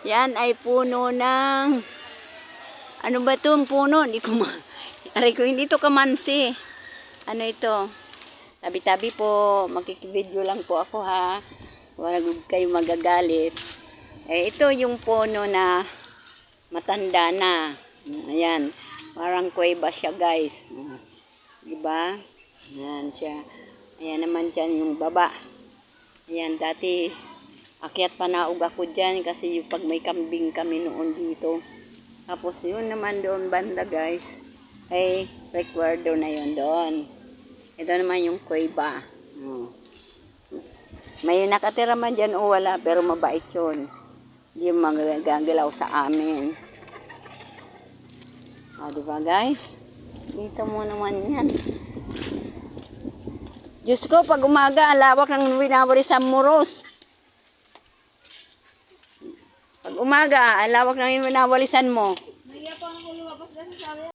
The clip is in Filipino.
Yan ay puno ng... Ano ba itong puno? Hindi ko aray ko, hindi ito kamansi. Ano ito? Tabi-tabi po. Makikibideo lang po ako ha. Huwag kayo magagalit. Eh, ito yung puno na matanda na. Ayan. Parang kuweba siya guys. Diba? Ayan siya. Ayan naman dyan yung baba. Ayan, dati akyat panaog ako dyan kasi yung pag may kambing kami noon dito. Tapos yun naman doon banda guys. Ay, recuerdo na yun doon. Ito naman yung kuweba. May nakatira man dyan o wala pero mabait yun. Hindi magagalaw sa amin. O, diba guys? Dito mo naman yan. Diyos ko, pag umaga, alawak ng winawarisan mo, Rose. Pag umaga, alawak ng winawarisan mo.